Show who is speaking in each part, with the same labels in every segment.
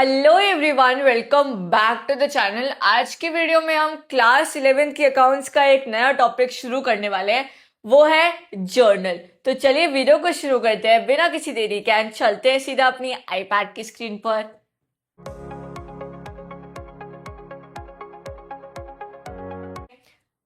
Speaker 1: Hello everyone, welcome back to the channel. आज की video में हम क्लास 11 की अकाउंट्स का एक नया टॉपिक शुरू करने वाले हैं, वो है जर्नल। तो चलिए वीडियो को शुरू करते हैं बिना किसी देरी के एंड चलते हैं सीधा अपनी आईपैड की स्क्रीन पर।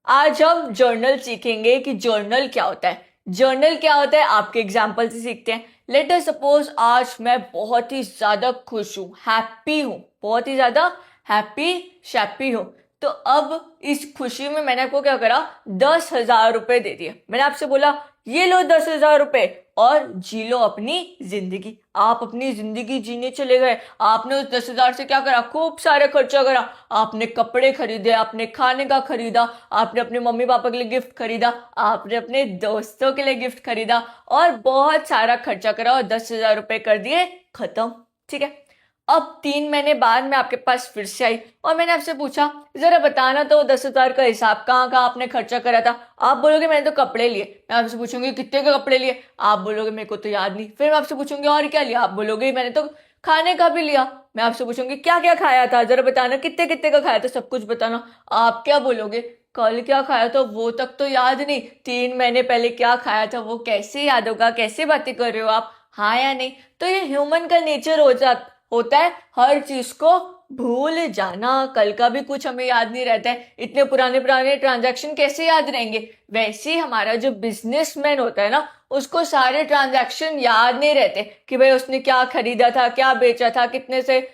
Speaker 1: आज हम जर्नल सीखेंगे कि जर्नल क्या होता है। जर्नल क्या होता है आपके एग्जाम्पल से सीखते हैं। लेट अस सपोज आज मैं बहुत ही ज्यादा खुश हूँ, हैप्पी हूँ, बहुत ही ज्यादा हैप्पी शैप्पी हूँ। तो अब इस खुशी में मैंने आपको क्या करा, 10,000 रुपए दे दिए। मैंने आपसे बोला ये लो 10,000 रुपए और जी लो अपनी जिंदगी। आप अपनी जिंदगी जीने चले गए। आपने उस 10,000 से क्या करा, खूब सारे खर्चा करा। आपने कपड़े खरीदे, आपने खाने का खरीदा, आपने अपने मम्मी पापा के लिए गिफ्ट खरीदा, आपने अपने दोस्तों के लिए गिफ्ट खरीदा और बहुत सारा खर्चा करा और 10,000 रुपए कर दिए खत्म। ठीक है। अब 3 महीने बाद मैं आपके पास फिर से आई और मैंने आपसे पूछा जरा बताना तो 10,000 का हिसाब कहाँ कहाँ आपने खर्चा करा था। आप बोलोगे मैंने तो कपड़े लिए। मैं आपसे पूछूंगी कितने के कपड़े लिए, आप बोलोगे मेरे को तो याद नहीं। फिर मैं आपसे पूछूंगी और क्या लिया, आप बोलोगे मैंने तो खाने का भी लिया। मैं आपसे पूछूंगी क्या क्या खाया था, जरा बताना कितने कितने का खाया था, सब कुछ बताना। आप क्या बोलोगे, कल क्या खाया था वो तक तो याद नहीं, 3 महीने पहले क्या खाया था वो कैसे याद होगा, कैसे बातें कर रहे हो आप, हाँ या नहीं। तो ये ह्यूमन का नेचर होता है हर चीज को भूल जाना। कल का भी कुछ हमें याद नहीं रहता है, इतने पुराने पुराने ट्रांजैक्शन कैसे याद रहेंगे। वैसे ही हमारा जो बिजनेसमैन होता है ना, उसको सारे ट्रांजैक्शन याद नहीं रहते कि भाई उसने क्या खरीदा था, क्या बेचा था, कितने से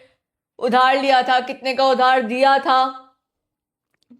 Speaker 1: उधार लिया था, कितने का उधार दिया था,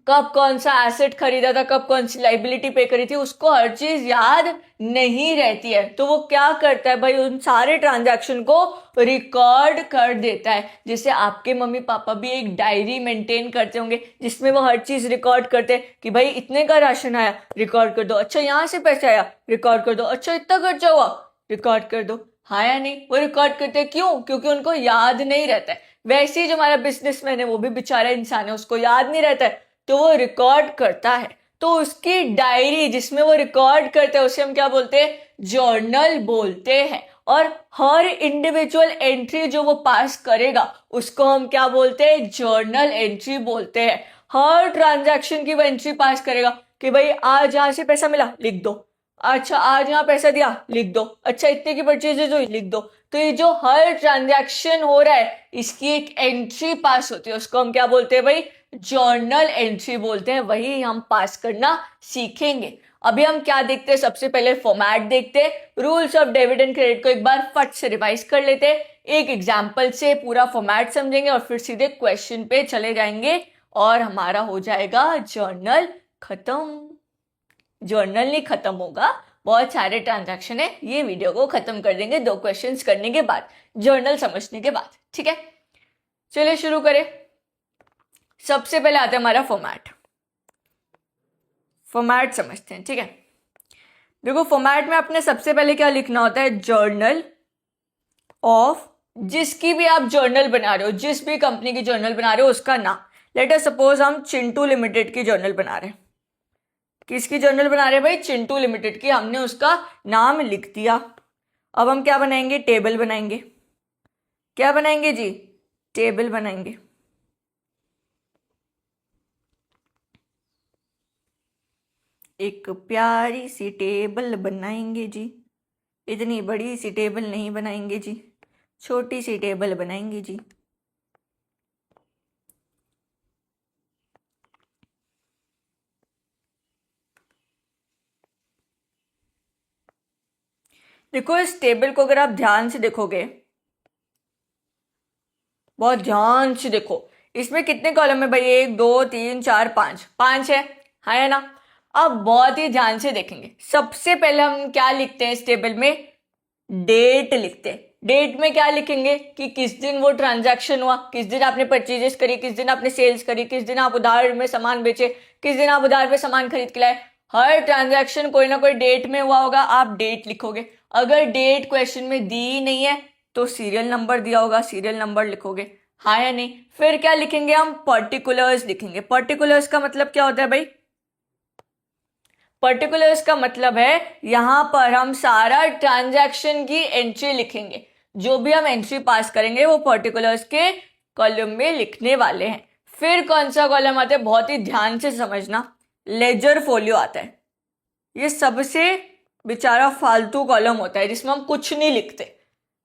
Speaker 1: कब कौन सा एसेट खरीदा था, कब कौन सी लाइबिलिटी पे करी थी, उसको हर चीज याद नहीं रहती है। तो वो क्या करता है भाई, उन सारे ट्रांजैक्शन को रिकॉर्ड कर देता है। जैसे आपके मम्मी पापा भी एक डायरी मेंटेन करते होंगे जिसमें वो हर चीज रिकॉर्ड करते हैं कि भाई इतने का राशन आया, रिकॉर्ड कर दो। अच्छा यहाँ से पैसा आया, रिकॉर्ड कर दो। अच्छा इतना खर्चा हुआ, रिकॉर्ड कर दो। हाँ या नहीं, वो रिकॉर्ड करते हैं क्यों, क्योंकि उनको याद नहीं रहता है। वैसे ही जो हमारा बिजनेसमैन है वो भी बेचारा इंसान है, उसको याद नहीं रहता है तो वो रिकॉर्ड करता है। तो उसकी डायरी जिसमें वो रिकॉर्ड करते हैं उसे हम क्या बोलते हैं, जर्नल बोलते हैं। और हर इंडिविजुअल एंट्री जो वो पास करेगा उसको हम क्या बोलते हैं, जर्नल एंट्री बोलते हैं। हर ट्रांजैक्शन की वो एंट्री पास करेगा कि भाई आज यहां से पैसा मिला, लिख दो। अच्छा आज यहाँ पैसा दिया, लिख दो। अच्छा इतने की परचेजेज हुई, लिख दो। तो ये जो हर ट्रांजैक्शन हो रहा है इसकी एक एंट्री पास होती है, उसको हम क्या बोलते हैं भाई, जर्नल एंट्री बोलते हैं। वही हम पास करना सीखेंगे। अभी हम क्या देखते हैं, सबसे पहले फॉर्मेट देखते हैं। Rules of debit and credit को एक बार फट से रिवाइज कर लेते हैं, एक एग्जाम्पल से पूरा फॉर्मेट समझेंगे और फिर सीधे क्वेश्चन पे चले जाएंगे और हमारा हो जाएगा जर्नल खत्म। जर्नल नहीं खत्म होगा, बहुत सारे ट्रांजैक्शन है, ये वीडियो को खत्म कर देंगे 2 क्वेश्चंस करने के बाद, जर्नल समझने के बाद। ठीक है, चलिए शुरू करें। सबसे पहले आता है हमारा फॉर्मेट। फॉर्मेट समझते हैं। ठीक है, देखो फॉर्मेट में आपने सबसे पहले क्या लिखना होता है, जर्नल ऑफ, जिसकी भी आप जर्नल बना रहे हो, जिस भी कंपनी की जर्नल बना रहे हो उसका नाम। लेट अस सपोज हम चिंटू लिमिटेड की जर्नल बना रहे हैं। किसकी जर्नल बना रहे हैं भाई, चिंटू लिमिटेड की। हमने उसका नाम लिख दिया। अब हम क्या बनाएंगे, टेबल बनाएंगे। क्या बनाएंगे जी, टेबल बनाएंगे। एक प्यारी सी टेबल बनाएंगे जी, इतनी बड़ी सी टेबल नहीं बनाएंगे जी, छोटी सी टेबल बनाएंगे जी। देखो इस टेबल को अगर आप ध्यान से देखोगे, बहुत ध्यान से देखो, इसमें कितने कॉलम है भाई, 1 2 3 4 5, 5 है, हाँ है ना। अब बहुत ही ध्यान से देखेंगे, सबसे पहले हम क्या लिखते हैं इस टेबल में, डेट लिखते हैं। डेट में क्या लिखेंगे कि किस दिन वो ट्रांजैक्शन हुआ, किस दिन आपने परचेजेस करी, किस दिन आपने सेल्स करी, किस दिन आप उधार में सामान बेचे, किस दिन आप उधार पे सामान खरीद के लाए। हर ट्रांजैक्शन कोई ना कोई डेट में हुआ होगा, आप डेट लिखोगे। अगर डेट क्वेश्चन में दी नहीं है तो सीरियल नंबर दिया होगा, सीरियल नंबर लिखोगे, हाँ या नहीं। फिर क्या लिखेंगे हम, पर्टिकुलर्स लिखेंगे। पर्टिकुलर्स का मतलब क्या होता है भाई, पर्टिकुलर्स का मतलब है यहां पर हम सारा ट्रांजैक्शन की एंट्री लिखेंगे। जो भी हम एंट्री पास करेंगे वो पर्टिकुलर्स के कॉलम में लिखने वाले हैं। फिर कौन सा कॉलम आता है, बहुत ही ध्यान से समझना, लेजर फोलियो आता है। ये सबसे बेचारा फालतू कॉलम होता है जिसमें हम कुछ नहीं लिखते।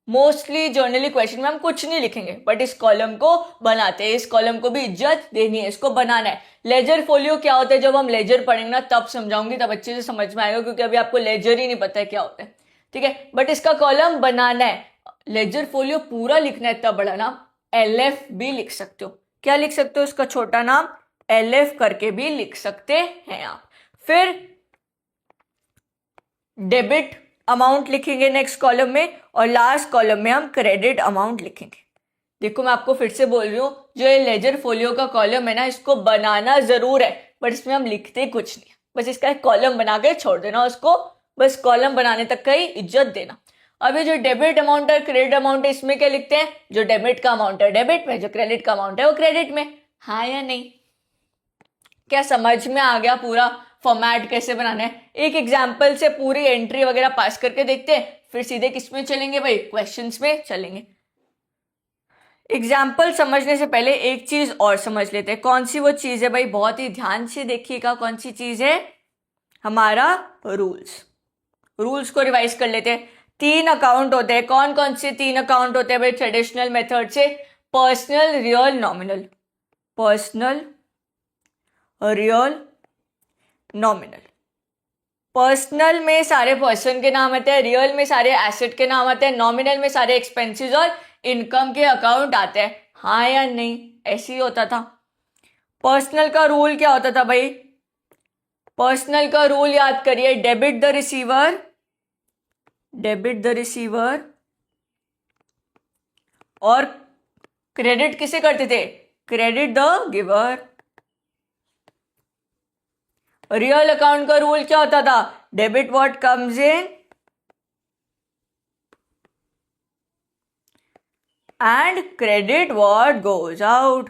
Speaker 1: मोस्टली जर्नली क्वेश्चन में हम कुछ नहीं लिखेंगे, बट इस कॉलम को बनाते हैं। इस कॉलम को भी इज्जत देनी है, इसको बनाना है। लेजर फोलियो क्या होता है, जब हम लेजर पढ़ेंगे ना तब समझाऊंगी, तब अच्छे से समझ में आएगा, क्योंकि अभी आपको लेजर ही नहीं पता है क्या होता है। ठीक है, बट इसका कॉलम बनाना है। लेजर फोलियो पूरा लिखना है, इतना बड़ा नाम LF भी लिख सकते हो। क्या लिख सकते हो, इसका छोटा नाम LF करके भी लिख सकते हैं आप। फिर डेबिट अमाउंट लिखेंगे नेक्स्ट कॉलम में, और लास्ट कॉलम में हम क्रेडिट अमाउंट लिखेंगे। देखो मैं आपको फिर से बोल रही हूँ, जो ये लेजर फोलियो का कॉलम है ना, इसको बनाना जरूर है, बट इसमें हम लिखते कुछ नहीं, बस इसका एक कॉलम बना के छोड़ देना उसको, बस कॉलम बनाने तक का ही इज्जत देना। अभी जो डेबिट अमाउंट है, क्रेडिट अमाउंट है, इसमें क्या लिखते हैं, जो डेबिट का अमाउंट है डेबिट में, जो क्रेडिट का अमाउंट है वो क्रेडिट में। हाँ या नहीं, क्या समझ में आ गया पूरा फॉर्मेट कैसे बनाना है? एक एग्जाम्पल से पूरी एंट्री वगैरह पास करके देखते हैं, फिर सीधे किस में चलेंगे भाई, क्वेश्चंस में चलेंगे। एग्जाम्पल समझने से पहले एक चीज और समझ लेते हैं। कौन सी वो चीज है भाई, बहुत ही ध्यान से देखिएगा, कौन सी चीज है, हमारा रूल्स। रूल्स को रिवाइज कर लेते हैं। 3 अकाउंट होते हैं, कौन कौन से 3 अकाउंट होते हैं भाई ट्रेडिशनल मेथड से? Personal, real, nominal. Personal, real, nominal. Personal में सारे पर्सन के नाम आते हैं, रियल में सारे एसेट के नाम आते हैं, नॉमिनल में सारे एक्सपेंसेस और इनकम के अकाउंट आते हैं। हाँ या नहीं, ऐसे ही होता था। पर्सनल का रूल क्या होता था भाई? पर्सनल का रूल याद करिए, debit the receiver, debit the receiver, और क्रेडिट किसे करते थे, credit the giver. Real account का रूल क्या होता था, debit what comes in and credit what goes out.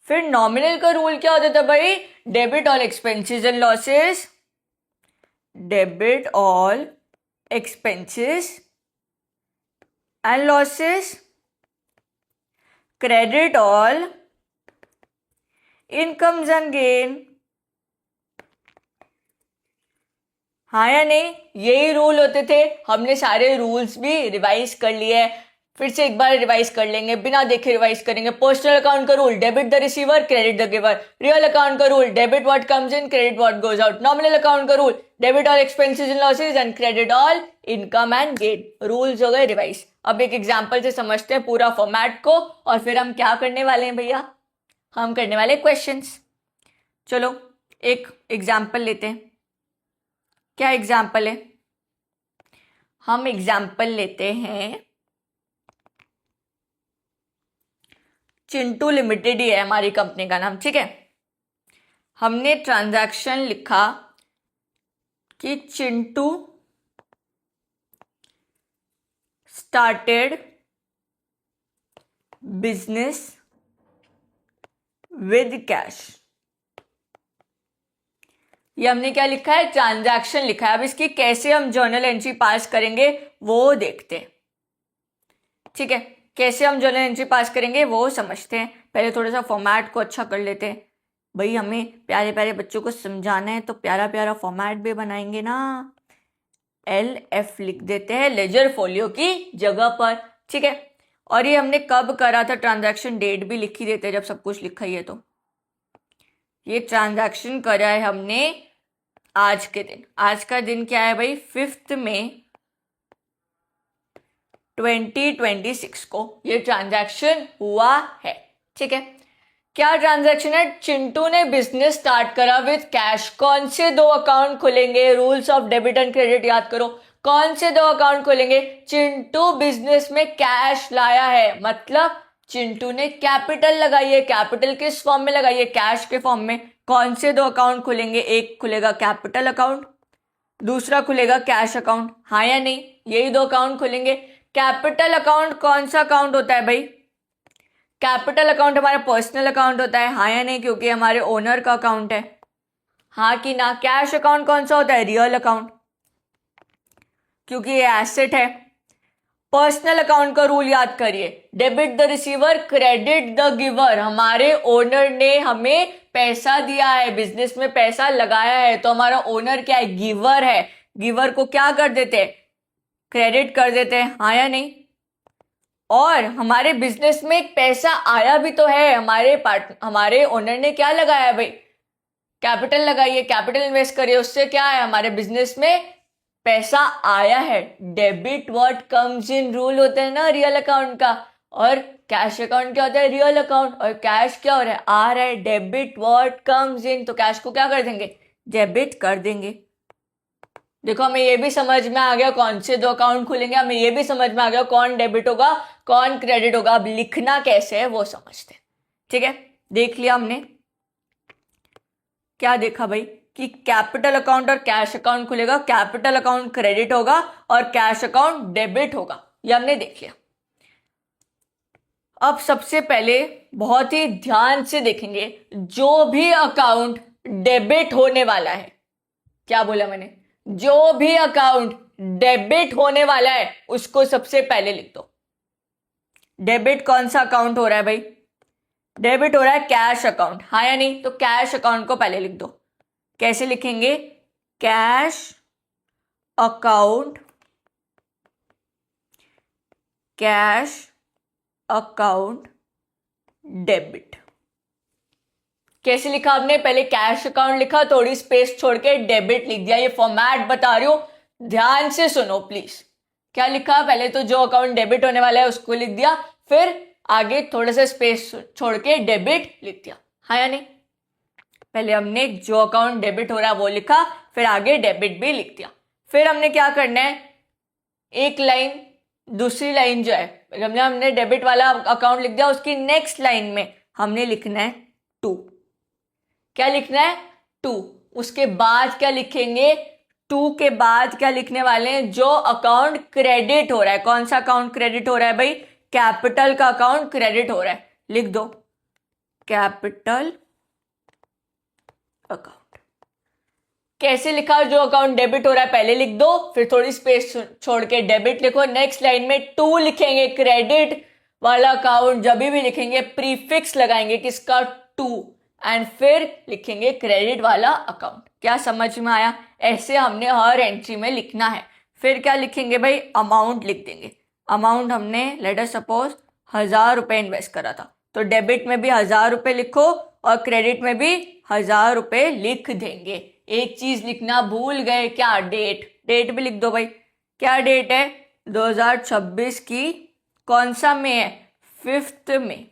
Speaker 1: फिर नॉमिनल का रूल क्या होता था भाई, debit all expenses and losses, debit all expenses and losses, credit all incomes and gain. हाँ या नहीं, यही रूल होते थे। हमने सारे रूल्स भी रिवाइज कर लिए, फिर से एक बार रिवाइज कर लेंगे, बिना देखे रिवाइज करेंगे। पर्सनल अकाउंट का rule, debit the receiver, credit the giver. Real account का rule, debit what comes in, credit what goes out. Nominal account का rule, debit all expenses and losses and credit all income and gain. Rules हो गए revise. अब एक example से समझते हैं पूरा फॉर्मेट को, और फिर हम क्या करने वाले हैं भैया, हम करने वाले क्वेश्चंस। चलो एक एग्जाम्पल लेते हैं। क्या एग्जाम्पल है, हम एग्जाम्पल लेते हैं, चिंटू लिमिटेड ही है हमारी कंपनी का नाम, ठीक है। हमने ट्रांजैक्शन लिखा कि Chintu started business with cash. ये हमने क्या लिखा है, ट्रांजैक्शन लिखा है। अब इसकी कैसे हम जर्नल एंट्री पास करेंगे वो देखते हैं, ठीक है। कैसे हम जर्नल एंट्री पास करेंगे वो समझते हैं। पहले थोड़ा सा फॉर्मेट को अच्छा कर लेते हैं भाई, हमें प्यारे प्यारे बच्चों को समझाना है तो प्यारा प्यारा फॉर्मेट भी बनाएंगे ना। LF लिख देते हैं लेजर फोलियो की जगह पर, ठीक है। और ये हमने कब करा था, ट्रांजैक्शन डेट भी लिख ही देते हैं जब सब कुछ लिखा ही है तो। ये ट्रांजैक्शन करा है हमने आज के दिन। आज का दिन क्या है भाई, 5 मई 2026 को ये ट्रांजैक्शन हुआ है, ठीक है। क्या ट्रांजैक्शन है, चिंटू ने बिजनेस स्टार्ट करा विद कैश। कौन से 2 अकाउंट खुलेंगे, rules of debit and credit याद करो। कौन से 2 अकाउंट खुलेंगे, चिंटू बिजनेस में कैश लाया है, मतलब चिंटू ने कैपिटल लगाई है। कैपिटल किस फॉर्म में लगाई है, कैश के फॉर्म में। कौन से 2 अकाउंट खुलेंगे, एक खुलेगा कैपिटल अकाउंट, दूसरा खुलेगा कैश अकाउंट। हाँ या नहीं, यही 2 अकाउंट खुलेंगे। कैपिटल अकाउंट कौन सा अकाउंट होता है भाई, कैपिटल अकाउंट हमारा पर्सनल अकाउंट होता है। हाँ या नहीं, क्योंकि हमारे ओनर का अकाउंट है। हाँ कि ना। कैश अकाउंट कौन सा होता है, रियल अकाउंट, क्योंकि ये एसेट है। पर्सनल अकाउंट का रूल याद करिए, debit the receiver credit the giver. हमारे ओनर ने हमें पैसा दिया है, बिजनेस में पैसा लगाया है, तो हमारा ओनर क्या है, गिवर है। गिवर को क्या कर देते हैं, क्रेडिट कर देते हैं, हाँ या नहीं। और हमारे बिजनेस में एक पैसा आया भी तो है, हमारे ओनर ने क्या लगाया है भाई, कैपिटल लगाइए, कैपिटल इन्वेस्ट करिए, उससे क्या है, हमारे बिजनेस में पैसा आया है। Debit what comes in rule होता है ना रियल अकाउंट का, और कैश अकाउंट क्या होता है, रियल अकाउंट। और कैश क्या हो रहा है, आ रहा है, डेबिट व्हाट कम्स इन, तो कैश को क्या कर देंगे, डेबिट कर देंगे। देखो हमें ये भी समझ में आ गया कौन से दो अकाउंट खुलेंगे, हमें ये भी समझ में आ गया कौन डेबिट होगा कौन क्रेडिट होगा। अब लिखना कैसे है वो समझते हैं, ठीक है। देख लिया हमने, क्या देखा भाई, कि कैपिटल अकाउंट और कैश अकाउंट खुलेगा, कैपिटल अकाउंट क्रेडिट होगा और कैश अकाउंट डेबिट होगा, ये हमने देख लिया। अब सबसे पहले बहुत ही ध्यान से देखेंगे, जो भी अकाउंट डेबिट होने वाला है, क्या बोला मैंने, जो भी अकाउंट डेबिट होने वाला है उसको सबसे पहले लिख दो। डेबिट कौन सा अकाउंट हो रहा है भाई, डेबिट हो रहा है कैश अकाउंट, हाँ या नहीं। तो कैश अकाउंट को पहले लिख दो। कैसे लिखेंगे, cash account, cash account debit. कैसे लिखा आपने, पहले कैश अकाउंट लिखा, थोड़ी स्पेस छोड़ के डेबिट लिख दिया। ये फॉर्मेट बता रही हूं, ध्यान से सुनो प्लीज। क्या लिखा, पहले तो जो अकाउंट डेबिट होने वाला है उसको लिख दिया, फिर आगे थोड़ा सा स्पेस छोड़ के डेबिट लिख दिया, हाँ या नहीं। पहले हमने जो अकाउंट डेबिट हो रहा है वो लिखा, फिर आगे डेबिट भी लिख दिया। फिर हमने क्या करना है, एक लाइन, दूसरी लाइन जो है, हमने डेबिट वाला अकाउंट लिख दिया, उसकी नेक्स्ट लाइन में हमने लिखना है टू। क्या लिखना है, टू। उसके बाद क्या लिखेंगे, टू के बाद क्या लिखने वाले हैं, जो अकाउंट क्रेडिट हो रहा है। कौन सा अकाउंट क्रेडिट हो रहा है भाई, कैपिटल का अकाउंट क्रेडिट हो रहा है, लिख दो कैपिटल अकाउंट। कैसे लिखा, जो अकाउंट डेबिट हो रहा है पहले लिख दो, फिर थोड़ी स्पेस छोड़ के डेबिट लिखो, नेक्स्ट लाइन में टू लिखेंगे। क्रेडिट वाला अकाउंट जब भी लिखेंगे प्रीफिक्स लगाएंगे, किसका, टू, एंड फिर लिखेंगे क्रेडिट वाला अकाउंट। क्या समझ में आया, ऐसे हमने हर एंट्री में लिखना है। फिर क्या लिखेंगे भाई, अमाउंट लिख देंगे। अमाउंट हमने लेट अस सपोज 1000 रुपए इन्वेस्ट करा था, तो डेबिट में भी 1000 रुपए लिखो और क्रेडिट में भी 1000 रुपए लिख देंगे। एक चीज लिखना भूल गए, क्या, डेट। डेट भी लिख दो भाई, क्या डेट है, 2026 की कौन सा में है, 5 में।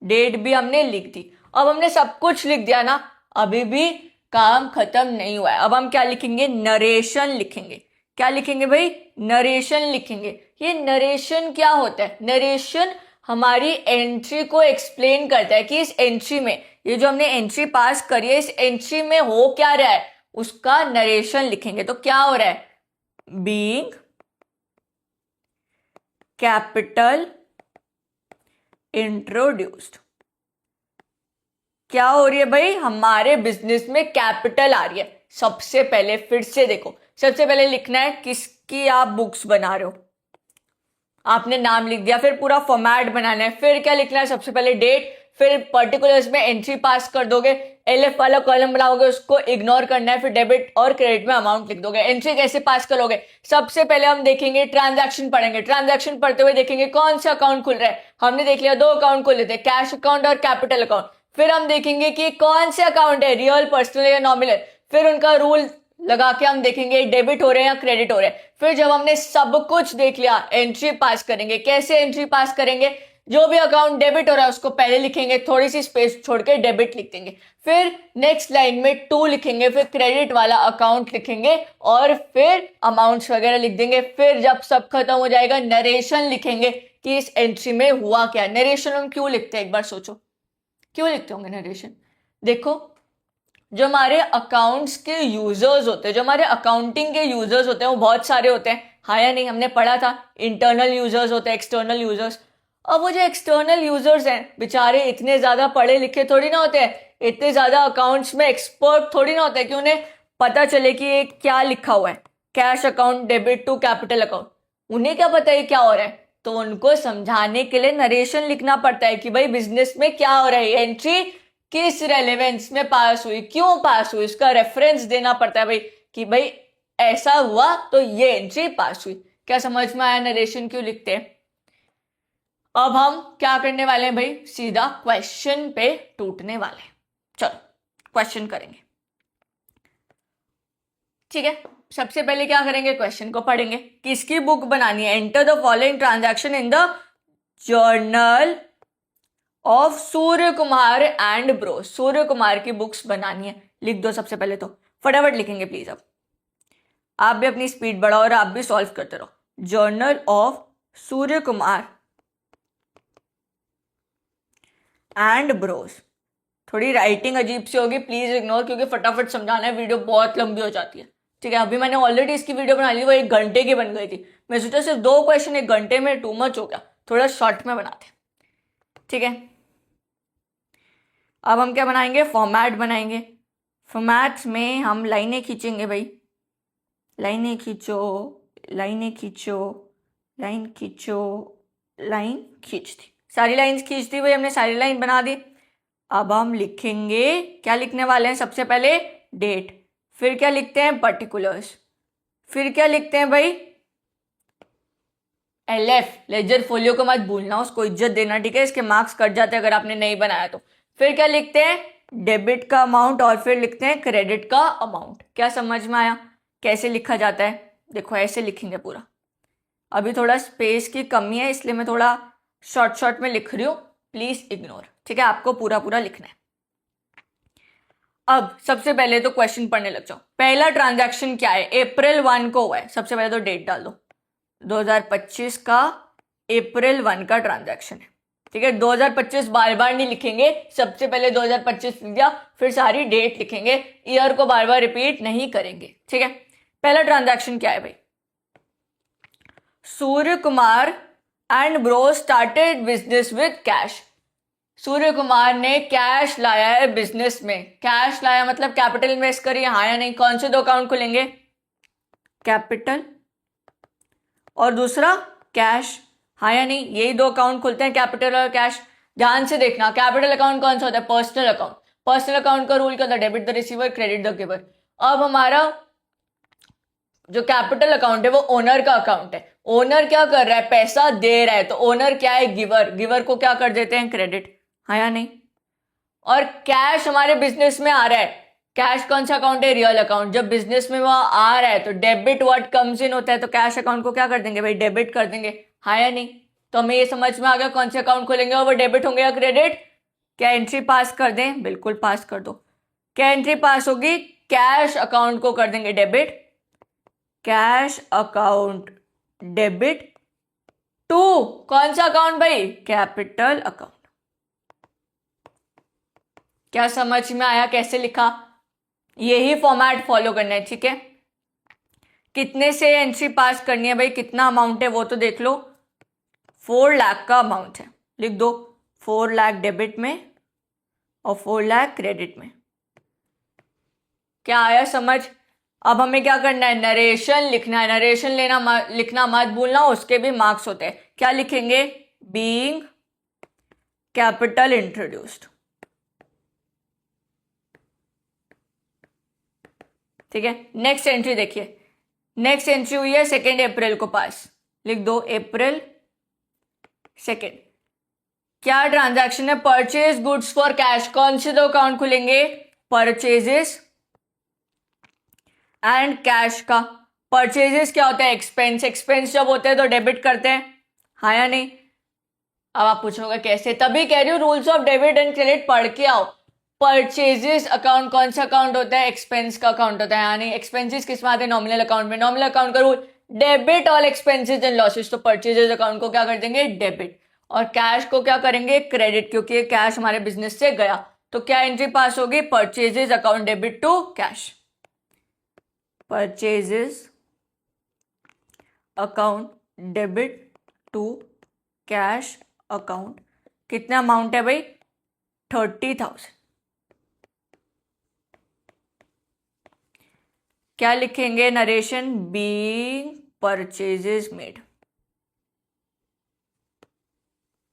Speaker 1: डेट भी हमने लिख दी। अब हमने सब कुछ लिख दिया ना, अभी भी काम खत्म नहीं हुआ है। अब हम क्या लिखेंगे, नरेशन लिखेंगे। क्या लिखेंगे भाई, नरेशन लिखेंगे। ये नरेशन क्या होता है, नरेशन हमारी एंट्री को एक्सप्लेन करता है कि इस एंट्री में, ये जो हमने एंट्री पास करी है, इस एंट्री में हो क्या रहा है, उसका नरेशन लिखेंगे। तो क्या हो रहा है, बीइंग कैपिटल इंट्रोड्यूस्ड। क्या हो रही है भाई, हमारे बिजनेस में कैपिटल आ रही है। सबसे पहले फिर से देखो, सबसे पहले लिखना है किसकी आप बुक्स बना रहे हो, आपने नाम लिख दिया, फिर पूरा फॉर्मेट बनाना है। फिर क्या लिखना है, सबसे पहले डेट, फिर पर्टिकुलर्स में एंट्री पास कर दोगे, एलएफ वाला कॉलम बनाओगे, उसको इग्नोर करना है, फिर डेबिट और क्रेडिट में अमाउंट लिख दोगे। एंट्री कैसे पास करोगे, सबसे पहले हम देखेंगे ट्रांजैक्शन पढ़ेंगे। ट्रांजैक्शन पढ़ते हुए देखेंगे कौन सा अकाउंट खुल रहा है। हमने देख लिया, दो अकाउंट खुले थे, कैश अकाउंट और कैपिटल अकाउंट। फिर हम देखेंगे कि कौन से अकाउंट है, रियल, पर्सनल या नॉमिनल। फिर उनका रूल लगा के हम देखेंगे डेबिट हो रहे हैं या क्रेडिट हो रहे हैं। फिर जब हमने सब कुछ देख लिया, एंट्री पास करेंगे। कैसे एंट्री पास करेंगे, जो भी अकाउंट डेबिट हो रहा है उसको पहले लिखेंगे, थोड़ी सी स्पेस छोड़ के डेबिट लिख देंगे। फिर नेक्स्ट लाइन में टू लिखेंगे, फिर क्रेडिट वाला अकाउंट लिखेंगे और फिर अमाउंट्स वगैरह लिख देंगे। फिर जब सब खत्म हो जाएगा, नरेशन लिखेंगे कि इस एंट्री में हुआ क्या। नरेशन हम क्यों लिखते हैं, एक बार सोचो, क्यों लिखते होंगे नरेशन। देखो, जो हमारे अकाउंट्स के यूजर्स होते हैं, जो हमारे अकाउंटिंग के यूजर्स होते हैं, वो बहुत सारे होते हैं, हाँ या नहीं, हमने पढ़ा था। इंटरनल यूजर्स होते हैं, एक्सटर्नल यूजर्स। अब वो जो एक्सटर्नल यूजर्स हैं, बेचारे इतने ज्यादा पढ़े लिखे थोड़ी ना होते हैं, इतने ज्यादा अकाउंट्स में एक्सपर्ट थोड़ी ना होते हैं कि उन्हें पता चले कि ये क्या लिखा हुआ है, cash account debit to capital account. उन्हें क्या पता है क्या हो रहा है, तो उनको समझाने के लिए नरेशन लिखना पड़ता है कि भाई बिजनेस में क्या हो रहा है, एंट्री किस रेलेवेंस में पास हुई, क्यों पास हुई, इसका रेफरेंस देना पड़ता है भाई कि भाई ऐसा हुआ तो ये एंट्री पास हुई। क्या समझ में आया नरेशन क्यों लिखते हैं? अब हम क्या करने वाले हैं भाई, सीधा क्वेश्चन पे टूटने वाले हैं। चलो क्वेश्चन करेंगे, ठीक है। सबसे पहले क्या करेंगे, क्वेश्चन को पढ़ेंगे। किसकी बुक बनानी है, enter the following transaction in the journal of Surya Kumar and bro. Surya Kumar की बुक्स बनानी है, लिख दो सबसे पहले, तो फटाफट लिखेंगे प्लीज। अब आप भी अपनी स्पीड बढ़ाओ और आप भी सॉल्व करते रहो। Journal of Surya Kumar and Bros. थोड़ी राइटिंग अजीब सी होगी, प्लीज इग्नोर, क्योंकि फटाफट समझाना है, वीडियो बहुत लंबी हो जाती है, ठीक है। अभी मैंने ऑलरेडी इसकी वीडियो बना ली, वो 1 घंटे की बन गई थी। मैं सोचा सिर्फ 2 क्वेश्चन 1 घंटे में टू मच हो गया, थोड़ा शॉर्ट में बनाते, ठीक है। अब हम क्या बनाएंगे, फॉर्मेट बनाएंगे। फॉर्मेट में हम लाइनें खींचेंगे भाई, लाइनें खींचो, लाइनें खींचो, लाइन खींचो, लाइन खींच दी, सारी लाइन्स खींच दी भाई हमने, सारी लाइन बना दी। अब हम लिखेंगे, क्या लिखने वाले हैं, सबसे पहले डेट, फिर क्या लिखते हैं, पर्टिकुलर्स, फिर क्या लिखते हैं भाई, LF, लेजर फोलियो को मत भूलना, उसको इज्जत देना, ठीक है, इसके मार्क्स कट जाते हैं अगर आपने नहीं बनाया तो। फिर क्या लिखते हैं, डेबिट का अमाउंट, और फिर लिखते हैं क्रेडिट का अमाउंट। क्या समझ में आया कैसे लिखा जाता है? देखो ऐसे लिखेंगे पूरा। अभी थोड़ा स्पेस की कमी है इसलिए मैं थोड़ा शॉर्ट में लिख रही हूँ, प्लीज इग्नोर, ठीक है। आपको पूरा पूरा लिखना है। अब सबसे पहले तो क्वेश्चन पढ़ने लग जाओ। पहला ट्रांजैक्शन क्या है, April 1 को हुआ है, सबसे पहले तो डेट डाल दो, 2025 का April 1 का ट्रांजैक्शन है, ठीक है। 2025 बार बार नहीं लिखेंगे, सबसे पहले 2025 लिख दिया, फिर सारी डेट लिखेंगे, ईयर को बार बार रिपीट नहीं करेंगे, ठीक है। पहला ट्रांजैक्शन क्या है भाई, Surya Kumar and bro started business with cash. Surya Kumar ने कैश लाया है बिजनेस में, कैश लाया मतलब कैपिटल इन्वेस्ट करिए, हाँ या नहीं। कौन से 2 अकाउंट खुलेंगे, कैपिटल और दूसरा कैश, हाँ या नहीं, यही 2 अकाउंट खुलते हैं, कैपिटल और कैश। ध्यान से देखना, कैपिटल अकाउंट कौन सा होता है, पर्सनल अकाउंट। पर्सनल अकाउंट का रूल क्या होता है, debit the receiver, credit the giver. अब हमारा जो कैपिटल अकाउंट है वो ओनर का अकाउंट है, ओनर क्या कर रहा है, पैसा दे रहा है, तो ओनर क्या है, गिवर, गिवर को क्या कर देते हैं, क्रेडिट, हाँ या नहीं। और कैश हमारे बिजनेस में आ रहा है, कैश कौन सा अकाउंट है, रियल अकाउंट। जब बिजनेस में वो आ रहा है तो डेबिट व्हाट कम्स इन होता है, तो कैश अकाउंट को क्या कर देंगे भाई, डेबिट कर देंगे, हाँ या नहीं। तो हमें ये समझ में आ गया कौन से अकाउंट खोलेंगे और वो डेबिट होंगे या क्रेडिट। क्या एंट्री पास कर दें, बिल्कुल पास कर दो। क्या एंट्री पास होगी, कैश अकाउंट को कर देंगे debit, cash account debit to कौन सा अकाउंट भाई, कैपिटल अकाउंट। क्या समझ में आया कैसे लिखा, यही फॉर्मेट फॉलो करना है, ठीक है। कितने से एंट्री पास करनी है भाई, कितना अमाउंट है वो तो देख लो, 4 लाख का अमाउंट है, लिख दो 4 लाख डेबिट में और 4 लाख क्रेडिट में। क्या आया समझ? अब हमें क्या करना है, नरेशन लिखना है, नरेशन लिखना मत भूलना, उसके भी मार्क्स होते हैं। क्या लिखेंगे, बीइंग कैपिटल इंट्रोड्यूस्ड, ठीक है। नेक्स्ट एंट्री देखिए, नेक्स्ट एंट्री हुई है 2 अप्रैल को पास, लिख दो April 2। क्या ट्रांजैक्शन है, परचेज गुड्स फॉर कैश। कौन से 2 अकाउंट खुलेंगे, परचेजेस एंड कैश का। परचेजेस क्या होता है, एक्सपेंस, एक्सपेंस जब होते हैं तो डेबिट करते हैं, हाँ या नहीं। अब आप पूछोगे कैसे, तभी कह रही हूँ rules of debit and credit पढ़ के आओ। परचेजेस अकाउंट कौन सा अकाउंट होता है, एक्सपेंस का अकाउंट होता है, यानी एक्सपेंसेस किस में आते हैं, नॉमिनल अकाउंट में। नॉमिनल अकाउंट का rule, debit all expenses and losses, तो परचेजेस अकाउंट को क्या कर देंगे, डेबिट, और कैश को क्या करेंगे, क्रेडिट, क्योंकि ये कैश हमारे बिजनेस से गया। तो क्या एंट्री पास होगी, purchases account debit to cash, purchases account debit to cash account. कितना अमाउंट है भाई, 30,000। क्या लिखेंगे, नरेशन बीइंग परचेजेस मेड,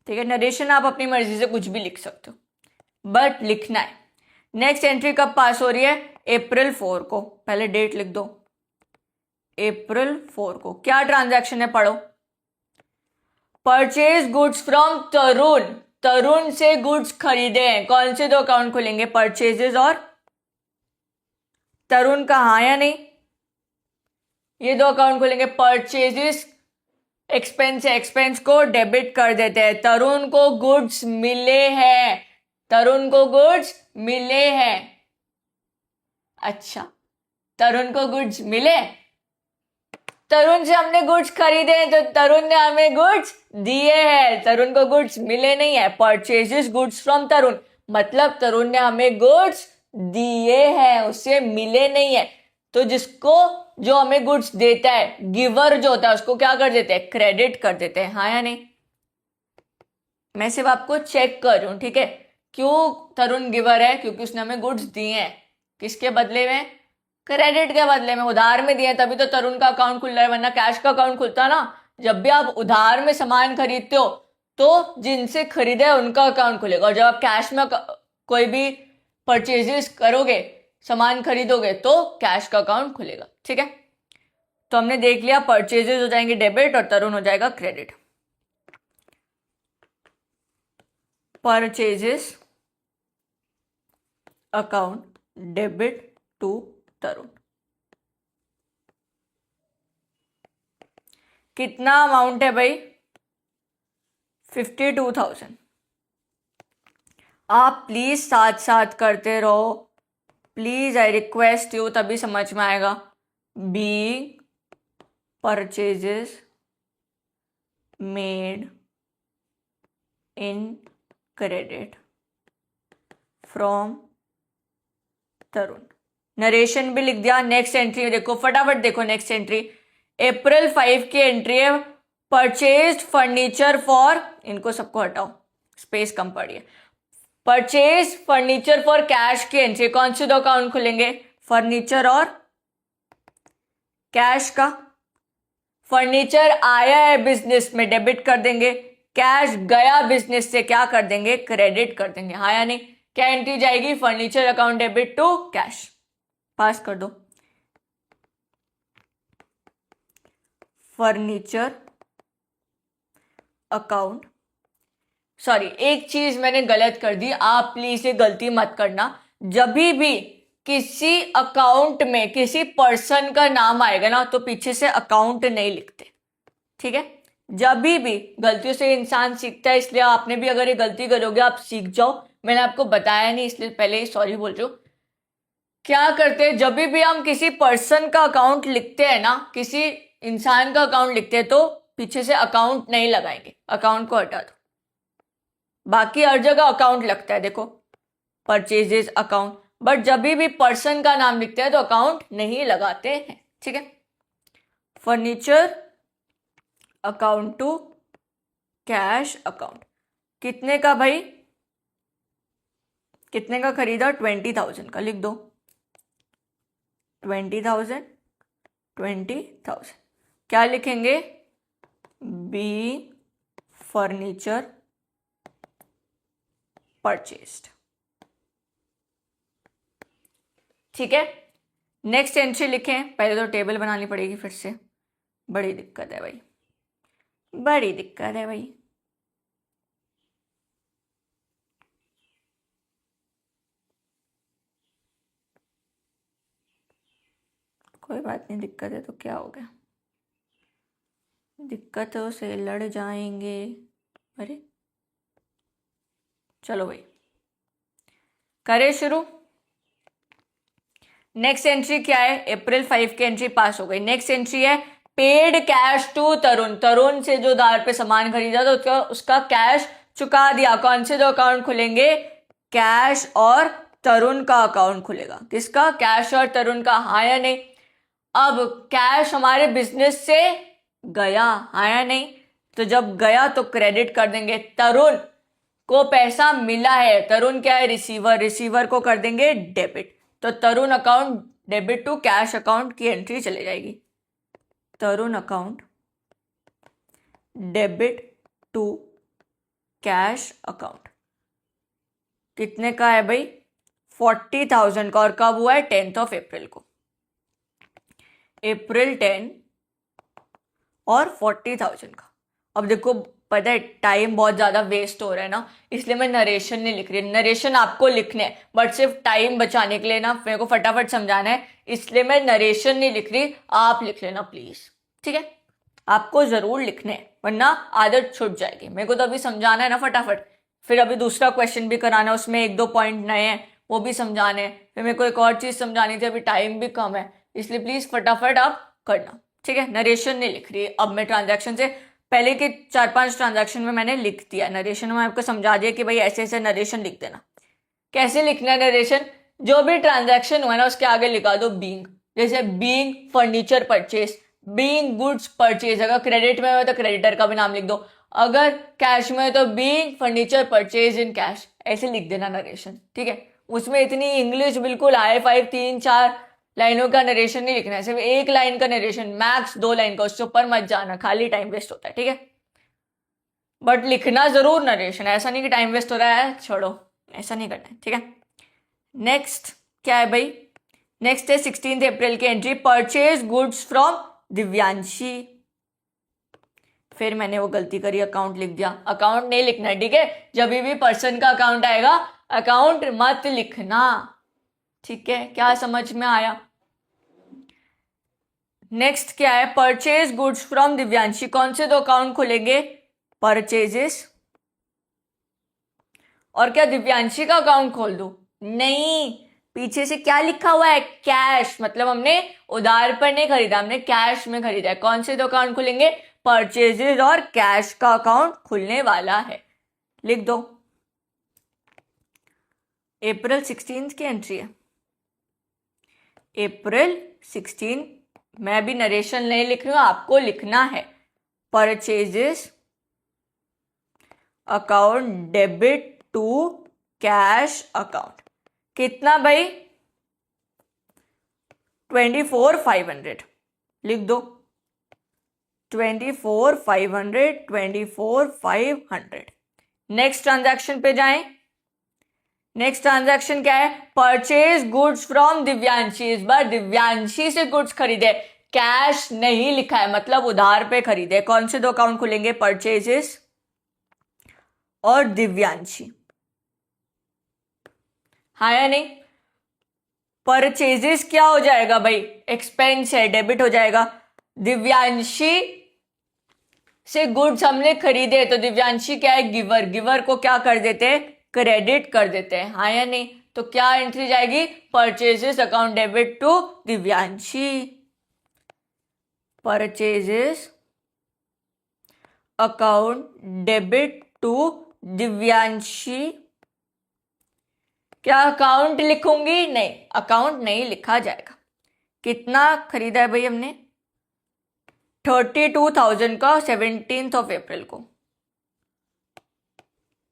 Speaker 1: ठीक है, नरेशन आप अपनी मर्जी से कुछ भी लिख सकते हो, बट लिखना है। नेक्स्ट एंट्री कब पास हो रही है? अप्रैल 4 को। पहले डेट लिख दो, अप्रैल 4 को। क्या ट्रांजैक्शन है, पढ़ो। परचेज गुड्स फ्रॉम तरुण, तरुण से गुड्स खरीदे हैं। कौन से दो अकाउंट खुलेंगे? परचेजेस और तरुण का, हाँ या नहीं? ये दो अकाउंट खुलेंगे। परचेजेस एक्सपेंस है, एक्सपेंस को डेबिट कर देते हैं। तरुण को गुड्स मिले हैं, तरुण को गुड्स मिले हैं। अच्छा, तरुण को गुड्स मिले, तरुण से हमने गुड्स खरीदे हैं तो तरुण ने हमें गुड्स दिए हैं, तरुण को गुड्स मिले नहीं है। परचेजेस गुड्स फ्रॉम तरुण, मतलब तरुण ने हमें गुड्स दिए हैं, उससे मिले नहीं है। तो जिसको, जो हमें गुड्स देता है, गिवर जो होता है, उसको क्या कर देते हैं? क्रेडिट कर देते हैं, हाँ या नहीं? मैं सिर्फ आपको चेक कर रही हूं, ठीक है। क्यों तरुण गिवर है? क्योंकि उसने हमें गुड्स दिए हैं। किसके बदले में? क्रेडिट के बदले में, उधार में दिए, तभी तो तरुण का अकाउंट खुल रहा है, वरना कैश का अकाउंट खुलता ना। जब भी आप उधार में सामान खरीदते हो तो जिनसे खरीदे उनका अकाउंट खुलेगा, और जब आप कैश में कोई भी परचेजेस करोगे, सामान खरीदोगे, तो कैश का अकाउंट खुलेगा, ठीक है। तो हमने देख लिया, परचेजेस हो जाएंगे डेबिट और तरुण हो जाएगा credit. Purchases account debit to Tarun. कितना अमाउंट है भाई? 52,000। आप प्लीज साथ साथ करते रहो, प्लीज, आई रिक्वेस्ट यू, तभी समझ में आएगा। B purchases made in credit from Tarun. Narration भी लिख दिया। नेक्स्ट एंट्री देखो, फटाफट देखो। नेक्स्ट एंट्री अप्रैल 5 की एंट्री है। परचेज फर्नीचर फॉर, इनको सबको हटाओ, स्पेस कम पड़ी है। परचेज फर्नीचर फॉर कैश की एंट्री। कौन से दो अकाउंट खुलेंगे? फर्नीचर और कैश का। फर्नीचर आया है बिजनेस में, डेबिट कर देंगे। कैश गया बिजनेस से, क्या कर देंगे? क्रेडिट कर देंगे, हाँ या नहीं? क्या एंट्री जाएगी? Furniture account debit to cash. Pass कर दो। फर्नीचर अकाउंट, सॉरी एक चीज मैंने गलत कर दी, आप प्लीज ये गलती मत करना। जब भी किसी अकाउंट में किसी पर्सन का नाम आएगा ना, तो पीछे से अकाउंट नहीं लिखते, ठीक है। जब भी गलतियों से इंसान सीखता है, इसलिए आपने भी अगर ये गलती करोगे आप सीख जाओ। मैंने आपको बताया नहीं, इसलिए पहले ही सॉरी बोल रही हूँ। क्या करते हैं, जब भी हम किसी पर्सन का अकाउंट लिखते हैं ना, किसी इंसान का अकाउंट लिखते हैं, तो पीछे से अकाउंट नहीं लगाएंगे, अकाउंट को हटा दो। बाकी हर जगह अकाउंट लगता है, देखो, परचेजेस अकाउंट, बट जब भी पर्सन का नाम लिखते हैं तो अकाउंट नहीं लगाते हैं, ठीक है। Furniture account to cash account. कितने का भाई? कितने का खरीदा? 20,000 का। लिख दो 20,000, 20,000। क्या लिखेंगे? बी फर्नीचर परचेस्ड, ठीक है। नेक्स्ट एंट्री लिखें। पहले तो टेबल बनानी पड़ेगी फिर से, बड़ी दिक्कत है भाई, बड़ी दिक्कत है भाई। कोई बात नहीं, दिक्कत है तो क्या हो गया, दिक्कतों से लड़ जाएंगे। अरे चलो भाई, करें शुरू। नेक्स्ट एंट्री क्या है? अप्रैल 5 की एंट्री पास हो गई। नेक्स्ट एंट्री है पेड कैश टू तरुण। तरुण से जो उधार पे सामान खरीदा तो उसका कैश चुका दिया। कौन से दो अकाउंट खुलेंगे? कैश और तरुण का अकाउंट खुलेगा। किसका? कैश और तरुण का, हाँ या नहीं? अब कैश हमारे बिजनेस से गया, हाँ या नहीं? तो जब गया तो क्रेडिट कर देंगे। तरुण को पैसा मिला है, तरुण क्या है? रिसीवर, रिसीवर को कर देंगे डेबिट। तो Tarun account debit to cash account की एंट्री चले जाएगी। Tarun account debit to cash account कितने का है भाई? 40,000 का। और कब हुआ है? 10th ऑफ अप्रैल को। अप्रैल 10 और 40,000 का। अब देखो, पता है टाइम बहुत ज्यादा वेस्ट हो रहा है ना, इसलिए मैं नरेशन नहीं लिख रही। नरेशन आपको लिखने हैं, बट सिर्फ टाइम बचाने के लिए ना, मेरे को फटाफट समझाना है, इसलिए मैं नरेशन नहीं लिख रही। आप लिख लेना प्लीज, ठीक है? आपको जरूर लिखने हैं, वरना आदत छूट जाएगी। मेरे को तो अभी समझाना है ना फटाफट, फिर अभी दूसरा क्वेश्चन भी कराना है, उसमें 1-2 पॉइंट नए हैं, वो भी समझाने हैं, फिर मेरे को एक और चीज समझानी थी, अभी टाइम भी कम है, इसलिए प्लीज फटाफट आप करना, ठीक है? नरेशन नहीं लिख रही अब मैं। ट्रांजैक्शन से पहले के 4-5 ट्रांजैक्शन में मैंने लिख दिया, नरेशन में आपको समझा दिया कि भाई ऐसे ऐसे नरेशन लिख देना। कैसे लिखना है नरेशन? जो भी ट्रांजैक्शन हुआ ना उसके आगे लिखा दो बीइंग। जैसे being furniture purchase, being goods purchase. अगर क्रेडिट में हो तो क्रेडिटर का भी नाम लिख दो, अगर कैश में हो तो being furniture purchase in cash, ऐसे लिख देना नरेशन, ठीक है? उसमें इतनी इंग्लिश बिल्कुल हाई फाइव 3-4 लाइनों का नरेशन नहीं लिखना है, सिर्फ 1 लाइन का नरेशन, मैक्स 2 लाइन का, उससे ऊपर मत जाना, खाली टाइम वेस्ट होता है, ठीक है? बट लिखना जरूर नरेशन, ऐसा नहीं कि टाइम वेस्ट हो रहा है छोड़ो, ऐसा नहीं करना है, ठीक है? नेक्स्ट क्या है भाई? नेक्स्ट है 16 अप्रैल की entry, purchase goods from Divyanshi. फिर मैंने वो गलती करी, अकाउंट लिख दिया। अकाउंट नहीं लिखना है, ठीक है? जब भी पर्सन का अकाउंट आएगा अकाउंट मत लिखना, ठीक है? क्या समझ में आया? नेक्स्ट क्या है? Purchase goods from Divyanshi. कौन से 2 अकाउंट खुलेंगे? परचेजेस और क्या दिव्यांशी का अकाउंट खोल दो? नहीं, पीछे से क्या लिखा हुआ है? कैश। मतलब हमने उधार पर नहीं खरीदा, हमने कैश में खरीदा है। कौन से 2 अकाउंट खुलेंगे? परचेजेस और कैश का अकाउंट खुलने वाला है, लिख दो। अप्रैल 16 की एंट्री है, अप्रैल 16। मैं भी नरेशन नहीं लिख रही हूं, आपको लिखना है। Purchases account debit to cash account. कितना भाई? 24,500 लिख दो। 24,500, 24,500। नेक्स्ट ट्रांजैक्शन पे जाएं। नेक्स्ट ट्रांजैक्शन क्या है? Purchase goods from Divyanshi. इस बार दिव्यांशी से गुड्स खरीदे, कैश नहीं लिखा है, मतलब उधार पे खरीदे। कौन से 2 अकाउंट खुलेंगे? परचेजेस और दिव्यांशी। हाँ या नहीं? परचेजेस क्या हो जाएगा भाई? एक्सपेंस है, डेबिट हो जाएगा। दिव्यांशी से गुड्स हमने खरीदे, तो दिव्यांशी क्या है? गिवर। गिवर को क्या कर देते हैं? क्रेडिट कर देते हैं, हाँ या नहीं? तो क्या एंट्री जाएगी? Purchases account debit to Divyanshi. Purchases account debit to Divyanshi. क्या अकाउंट लिखूंगी? नहीं, अकाउंट नहीं लिखा जाएगा। कितना खरीदा है भाई हमने? 32,000 का 17th ऑफ अप्रैल को।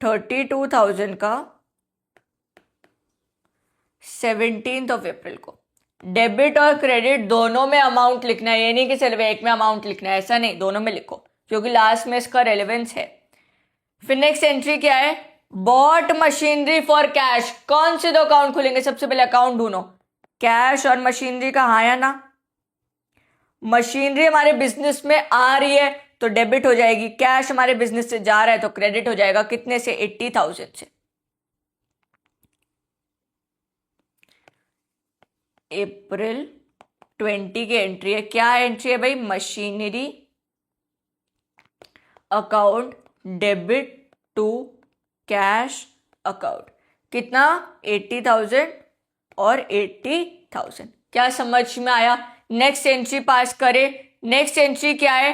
Speaker 1: 32,000 का 17th ऑफ अप्रैल को। डेबिट और क्रेडिट दोनों में अमाउंट लिखना है, ये नहीं कि सिर्फ एक में अमाउंट लिखना है, ऐसा नहीं, दोनों में लिखो, क्योंकि लास्ट में इसका रेलेवेंस है। फिर नेक्स्ट एंट्री क्या है? Bought machinery for cash. कौन से 2 अकाउंट खुलेंगे? सबसे पहले अकाउंट ढूंढो, कैश और मशीनरी का, हाँ या ना? मशीनरी हमारे बिजनेस में आ रही है तो डेबिट हो जाएगी, कैश हमारे बिजनेस से जा रहा है तो क्रेडिट हो जाएगा। कितने से? 80,000 से। अप्रैल 20 की एंट्री है। क्या एंट्री है भाई? Machinery account debit to cash account. कितना? 80,000 और 80,000। क्या समझ में आया? नेक्स्ट एंट्री पास करें। नेक्स्ट एंट्री क्या है?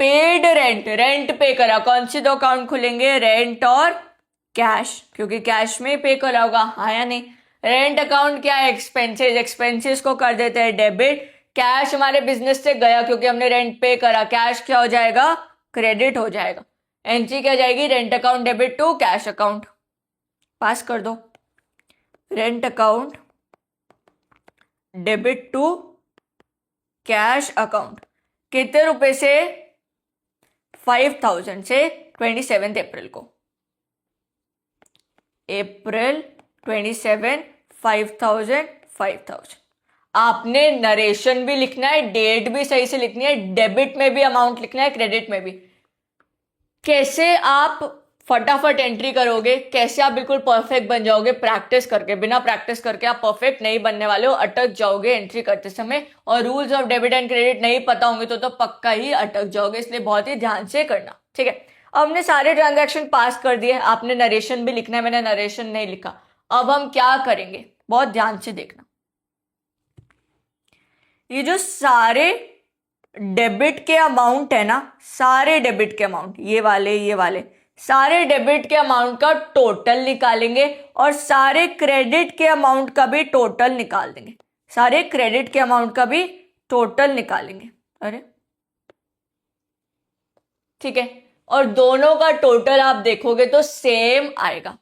Speaker 1: Paid rent. रेंट पे करा। कौन से 2 अकाउंट खुलेंगे? रेंट और कैश, क्योंकि कैश में पे करा होगा, हाँ या नहीं? रेंट अकाउंट क्या है? एक्सपेंसेस। एक्सपेंसेस को कर देते हैं डेबिट। कैश हमारे बिजनेस से गया क्योंकि हमने रेंट पे करा, कैश क्या हो जाएगा? क्रेडिट हो जाएगा। एंट्री क्या जाएगी? Rent account debit to cash account. Pass कर दो। Rent account debit to cash account. कितने रुपए से? 5,000 से 27 अप्रैल को, अप्रैल 27, 5,000। आपने नरेशन भी लिखना है, डेट भी सही से लिखनी है, डेबिट में भी अमाउंट लिखना है, क्रेडिट में भी। कैसे आप फटाफट एंट्री करोगे, कैसे आप बिल्कुल परफेक्ट बन जाओगे प्रैक्टिस करके? बिना प्रैक्टिस करके आप परफेक्ट नहीं बनने वाले हो, अटक जाओगे एंट्री करते समय। और rules of debit and credit नहीं पता होंगे तो पक्का ही अटक जाओगे, इसलिए बहुत ही ध्यान से करना, ठीक है। अब हमने सारे ट्रांजैक्शन पास कर दिए, आपने नरेशन भी लिखना है, मैंने नरेशन नहीं लिखा। अब हम क्या करेंगे, बहुत ध्यान से देखना। ये जो सारे डेबिट के अमाउंट है ना, सारे डेबिट के अमाउंट, ये वाले सारे डेबिट के अमाउंट का टोटल निकालेंगे और सारे क्रेडिट के अमाउंट का भी टोटल निकाल देंगे। सारे क्रेडिट के अमाउंट का भी टोटल निकालेंगे। अरे ठीक है, और दोनों का टोटल आप देखोगे तो सेम आएगा।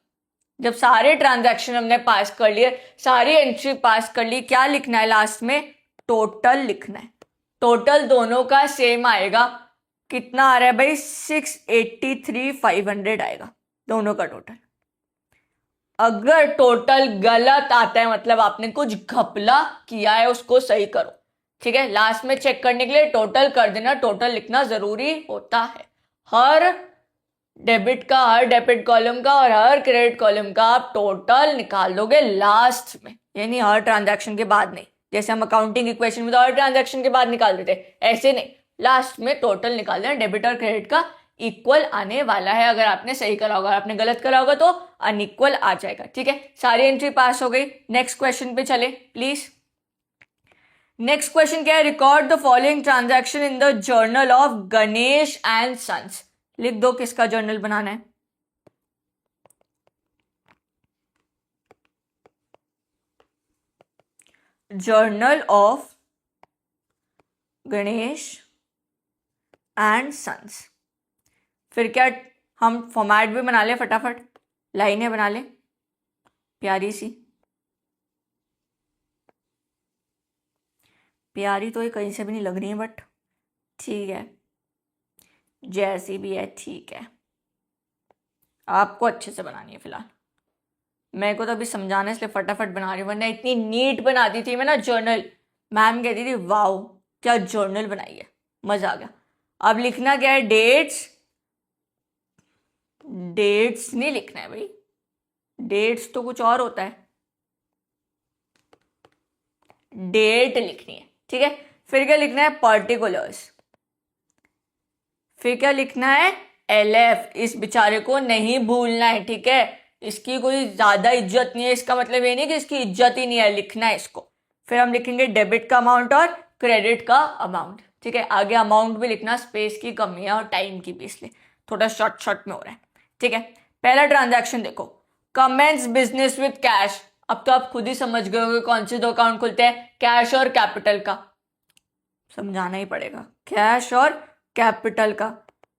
Speaker 1: जब सारे ट्रांजैक्शन हमने पास कर लिए, सारी एंट्री पास कर ली, क्या लिखना है लास्ट में? टोटल लिखना है। टोटल दोनों का सेम आएगा। कितना आ रहा है भाई? 683,500 आएगा दोनों का टोटल। अगर टोटल गलत आता है मतलब आपने कुछ घपला किया है, उसको सही करो, ठीक है। लास्ट में चेक करने के लिए टोटल कर देना, टोटल लिखना जरूरी होता है। हर डेबिट का, हर डेबिट कॉलम का और हर क्रेडिट कॉलम का आप टोटल निकाल दोगे लास्ट में, यानी हर ट्रांजैक्शन के बाद नहीं। जैसे हम अकाउंटिंग इक्वेशन में तो हर ट्रांजैक्शन के बाद निकाल देते, ऐसे नहीं, लास्ट में टोटल निकाल देना। डेबिट और क्रेडिट का इक्वल आने वाला है अगर आपने सही करा होगा, आपने गलत करा होगा तो अनइक्वल आ जाएगा, ठीक है। सारी एंट्री पास हो गई। नेक्स्ट क्वेश्चन पे चले प्लीज। नेक्स्ट क्वेश्चन क्या है? Record the following transaction in the journal of Ganesh and sons. लिख दो किसका जर्नल बनाना है। Journal of Ganesh and sons. फिर क्या, हम फॉर्मेट भी बना ले, फटाफट लाइनें बना ले प्यारी सी। प्यारी तो ये कहीं से भी नहीं लग रही है, बट ठीक है, जैसी भी है ठीक है। आपको अच्छे से बनानी है फिलहाल, मेरे को तो अभी समझाना है इसलिए फटाफट बना रही हूँ, वरना इतनी नीट बनाती थी मैं ना जर्नल, मैम कहती थी वाओ क्या जर्नल बनाई है, मजा आ गया। अब लिखना क्या है? डेट्स। डेट्स नहीं लिखना है भाई, डेट्स तो कुछ और होता है, डेट लिखनी है, ठीक है। फिर क्या लिखना है? पर्टिकुलर्स। फिर क्या लिखना है? LF। इस बेचारे को नहीं भूलना है, ठीक है। इसकी कोई ज्यादा इज्जत नहीं है, इसका मतलब ये नहीं कि इसकी इज्जत ही नहीं है, लिखना है इसको। फिर हम लिखेंगे डेबिट का अमाउंट और क्रेडिट का अमाउंट, ठीक है। आगे अमाउंट भी लिखना, स्पेस की कमी है और टाइम की भी, इसलिए थोड़ा शॉर्ट में हो रहा है, ठीक है। पहला ट्रांजैक्शन देखो, कमेंस बिजनेस विद कैश। अब तो आप खुद ही समझ गए होंगे कौन से दो अकाउंट खुलते हैं, कैश और कैपिटल का। समझाना ही पड़ेगा, कैश और कैपिटल का।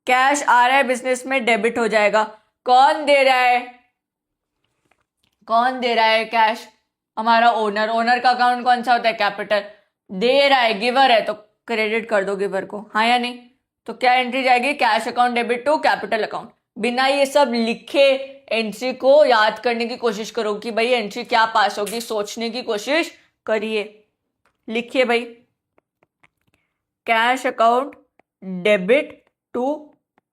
Speaker 1: कैश आ रहा है बिजनेस में, डेबिट हो जाएगा। कौन दे रहा है? कौन दे रहा है कैश? हमारा ओनर। ओनर का अकाउंट कौन सा होता है? कैपिटल। दे रहा है, गिवर है, तो क्रेडिट कर दो गिवर को, हाँ या नहीं? तो क्या एंट्री जाएगी? Cash account debit to capital account. बिना ये सब लिखे एंट्री को याद करने की कोशिश करो कि भाई एंट्री क्या पास होगी, सोचने की कोशिश करिए। लिखिए भाई, cash account debit to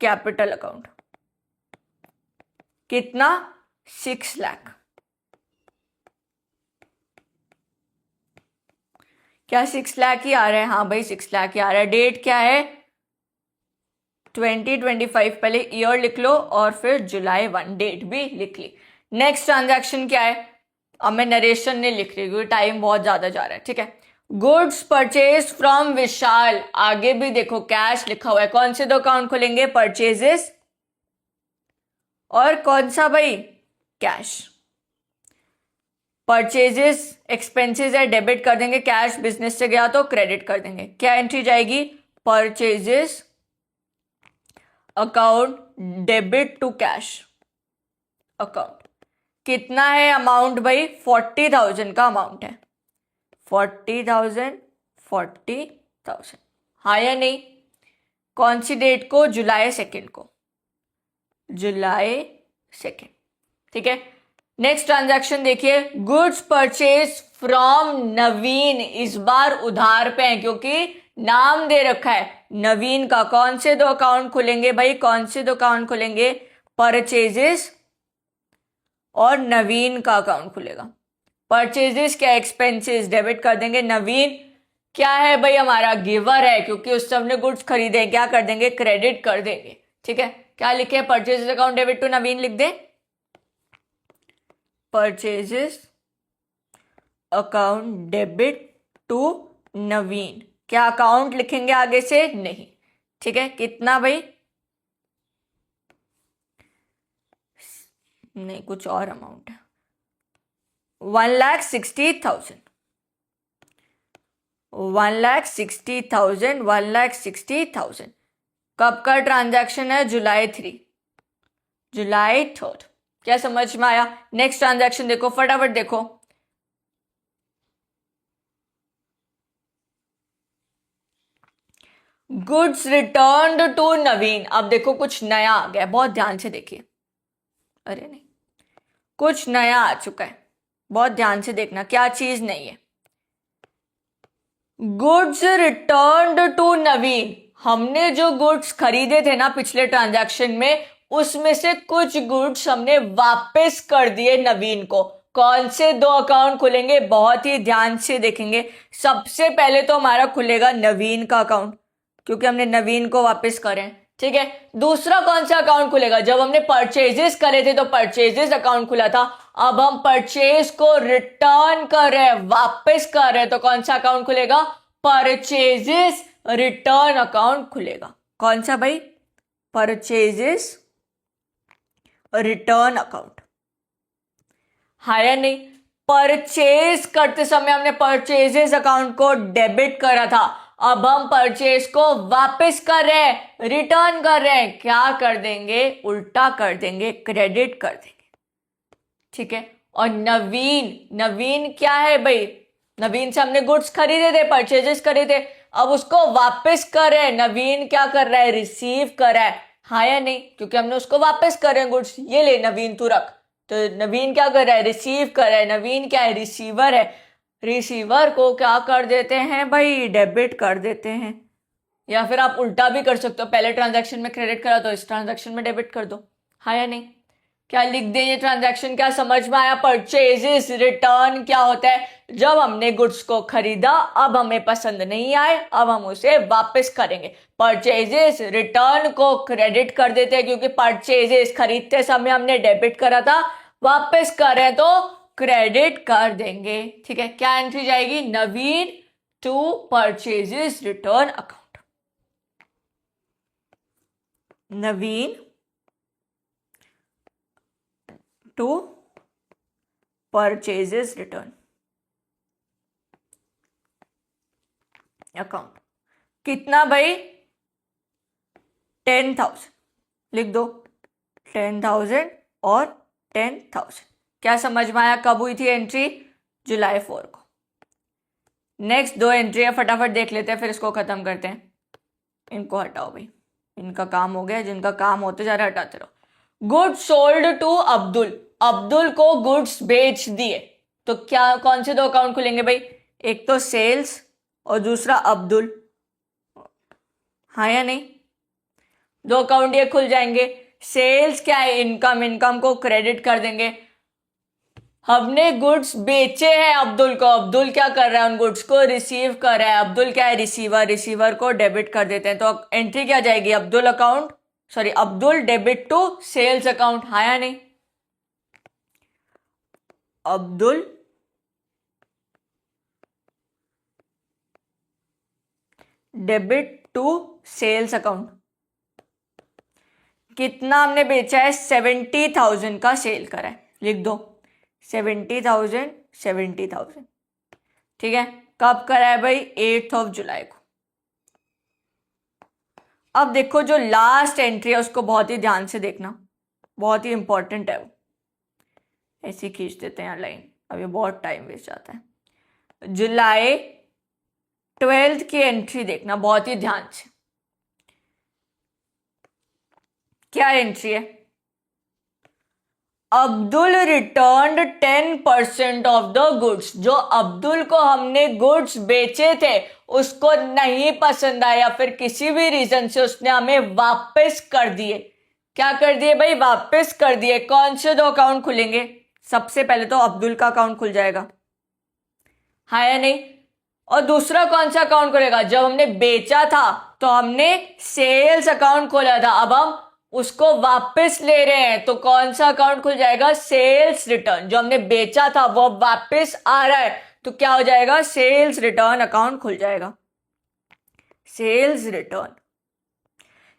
Speaker 1: capital account. कितना? 6 लाख। क्या 6 लाख ही आ रहा है? हाँ भाई 6 लाख ही आ रहा है। डेट क्या है? 2025, पहले ईयर लिख लो और फिर जुलाई 1, डेट भी लिख ली। नेक्स्ट ट्रांजैक्शन क्या है? अब मैं नरेशन नहीं लिख रही क्योंकि टाइम बहुत ज्यादा जा रहा है, ठीक है। गुड्स परचेज फ्रॉम विशाल। आगे भी देखो कैश लिखा हुआ है, कौन से दो अकाउंट खोलेंगे? परचेजेस और कौन सा भाई? कैश। परचेजेस एक्सपेंसेस है, डेबिट कर देंगे, कैश बिजनेस से गया तो क्रेडिट कर देंगे। क्या एंट्री जाएगी? Purchases account debit to cash account. कितना है अमाउंट भाई? 40,000 का अमाउंट है। 40,000, 40,000, हाँ या नहीं? कौन सी डेट को? जुलाई 2 को। जुलाई 2। ठीक है, नेक्स्ट ट्रांजैक्शन देखिए, गुड्स परचेज फ्रॉम नवीन। इस बार उधार पे है क्योंकि नाम दे रखा है नवीन का। कौन से दो अकाउंट खुलेंगे भाई, कौन से दो अकाउंट खुलेंगे, परचेजेस और नवीन का अकाउंट खुलेगा। परचेजेस क्या, एक्सपेंसेस, डेबिट कर देंगे। नवीन क्या है भाई, हमारा गिवर है क्योंकि उस सबने गुड्स खरीदे, क्या कर देंगे, क्रेडिट कर देंगे। ठीक है, क्या लिखे, परचेजेस अकाउंट डेबिट टू नवीन लिख दे, परचेजेस अकाउंट डेबिट टू नवीन। क्या अकाउंट लिखेंगे आगे से, नहीं। ठीक है, कितना भाई, नहीं कुछ और अमाउंट है, 1,60,000, 1,60,000, 1,60,000। कब का ट्रांजैक्शन है, जुलाई 3, जुलाई 3। क्या समझ में आया। नेक्स्ट ट्रांजैक्शन देखो, फटाफट देखो, गुड्स रिटर्न टू नवीन। अब देखो कुछ नया आ गया, बहुत ध्यान से देखिए। अरे नहीं, कुछ नया आ चुका है, बहुत ध्यान से देखना क्या चीज नहीं है। गुड्स रिटर्न टू नवीन, हमने जो गुड्स खरीदे थे ना पिछले ट्रांजैक्शन में, उसमें से कुछ गुड्स हमने वापस कर दिए नवीन को। कौन से दो अकाउंट खुलेंगे, बहुत ही ध्यान से देखेंगे। सबसे पहले तो हमारा खुलेगा नवीन का अकाउंट क्योंकि हमने नवीन को वापस करें। ठीक है, दूसरा कौन सा अकाउंट खुलेगा, जब हमने परचेजेस करे थे तो परचेजेस अकाउंट खुला था, अब हम परचेज को रिटर्न कर रहे हैं, वापस कर रहे हैं, तो कौन सा अकाउंट खुलेगा, परचेजेस रिटर्न अकाउंट खुलेगा। कौन सा भाई, परचेजेस रिटर्न अकाउंट। है या नहीं, परचेज करते समय हमने परचेजेस अकाउंट को डेबिट करा था, अब हम परचेज को वापस कर रहे हैं, रिटर्न कर रहे हैं, क्या कर देंगे, उल्टा कर देंगे, क्रेडिट कर देंगे। ठीक है, और नवीन, नवीन क्या है भाई, नवीन से हमने गुड्स खरीदे थे, परचेजेस करे थे, अब उसको वापस कर रहे हैं। नवीन क्या कर रहा है, रिसीव कर रहा है। हाँ या नहीं, क्योंकि हमने उसको वापस कर रहे हैं गुड्स, ये ले नवीन तू रख, तो नवीन क्या कर रहा है, रिसीव कर रहा है। नवीन क्या है, रिसीवर है, रिसीवर को क्या कर देते हैं भाई, डेबिट कर देते हैं। या फिर आप उल्टा भी कर सकते हो, पहले ट्रांजैक्शन में क्रेडिट करा तो इस ट्रांजैक्शन में डेबिट कर दो। हाँ या नहीं, क्या लिख दें ये ट्रांजैक्शन, क्या समझ में आया। परचेजेस रिटर्न क्या होता है, जब हमने गुड्स को खरीदा, अब हमें पसंद नहीं आए, अब हम उसे वापस करेंगे। परचेजेस रिटर्न को क्रेडिट कर देते हैं क्योंकि परचेजेस खरीदते समय हमने डेबिट करा था, वापस करें तो क्रेडिट कर देंगे। ठीक है, क्या एंट्री जाएगी, Naveen to purchases return account, Naveen to purchases return account. कितना भाई, 10,000 लिख दो, 10,000 और 10,000। क्या समझ में आया, कब हुई थी एंट्री, जुलाई 4 को। नेक्स्ट दो एंट्री है, फटाफट देख लेते हैं फिर इसको खत्म करते हैं। इनको हटाओ भाई, इनका काम हो गया, जिनका काम होते जा रहा हटाते रहो। Goods sold to Abdul, Abdul को गुड्स बेच दिए, तो क्या कौन से दो अकाउंट खुलेंगे भाई, एक तो सेल्स और दूसरा अब्दुल। हाँ या नहीं, दो अकाउंट ये खुल जाएंगे। सेल्स क्या है, इनकम, इनकम को क्रेडिट कर देंगे। हमने गुड्स बेचे हैं अब्दुल को, अब्दुल क्या कर रहा है, उन गुड्स को रिसीव कर रहा है, अब्दुल क्या है, रिसीवर, रिसीवर को डेबिट कर देते हैं, तो एंट्री क्या जाएगी, Abdul account, sorry Abdul debit to sales account. हाँ या नहीं, Abdul debit to sales account. कितना हमने बेचा है, 70,000 का सेल करा है, लिख दो 70,000, 70,000। ठीक है, कब करा है भाई, 8 जुलाई को। अब देखो जो लास्ट एंट्री है उसको बहुत ही ध्यान से देखना, बहुत ही इंपॉर्टेंट है वो। ऐसे खींच देते हैं लाइन, अब ये बहुत टाइम वेस्ट जाता है। जुलाई 12 की एंट्री देखना बहुत ही ध्यान से, क्या एंट्री है, Abdul returned 10% of the goods. जो अब्दुल को हमने गुड्स बेचे थे उसको नहीं पसंद आया, फिर किसी भी रीजन से उसने हमें वापस कर दिए। क्या कर दिए भाई? वापस कर दिए। कौन से दो अकाउंट खुलेंगे? सबसे पहले तो अब्दुल का अकाउंट खुल जाएगा, हाँ या नहीं? और दूसरा कौन सा अकाउंट खुलेगा? जब हमने बेचा था तो हमने सेल्स अकाउंट खोला था, अब हम उसको वापस ले रहे हैं तो कौन सा अकाउंट खुल जाएगा? Sales return. जो हमने बेचा था वो वापस आ रहा है तो क्या हो जाएगा? सेल्स रिटर्न अकाउंट खुल जाएगा। Sales return.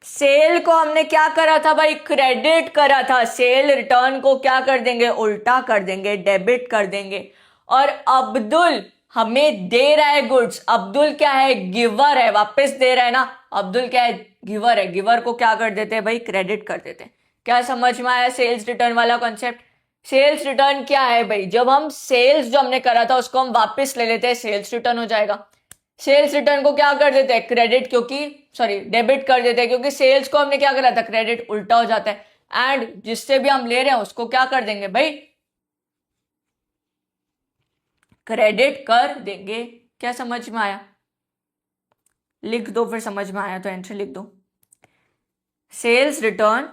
Speaker 1: सेल को हमने क्या करा था भाई? क्रेडिट करा था। सेल रिटर्न को क्या कर देंगे? उल्टा कर देंगे, डेबिट कर देंगे। और अब्दुल हमें दे रहा है गुड्स। अब्दुल क्या है? गिवर है, वापस दे रहा है ना। अब्दुल क्या है? गिवर है। गिवर को क्या कर देते हैं भाई? क्रेडिट कर देते हैं। क्या समझ में आया सेल्स रिटर्न वाला कॉन्सेप्ट? सेल्स रिटर्न क्या है भाई? जब हम सेल्स जो हमने करा था उसको हम वापस ले लेते हैं, सेल्स रिटर्न हो जाएगा। सेल्स रिटर्न को क्या कर देते हैं? क्रेडिट, क्योंकि सॉरी डेबिट कर देते हैं, क्योंकि सेल्स को हमने क्या करा था? क्रेडिट। उल्टा हो जाता है। एंड जिससे भी हम ले रहे हैं उसको क्या कर देंगे भाई? क्रेडिट कर देंगे। क्या समझ में आया? लिख दो फिर, समझ में आया तो एंट्री लिख दो। Sales return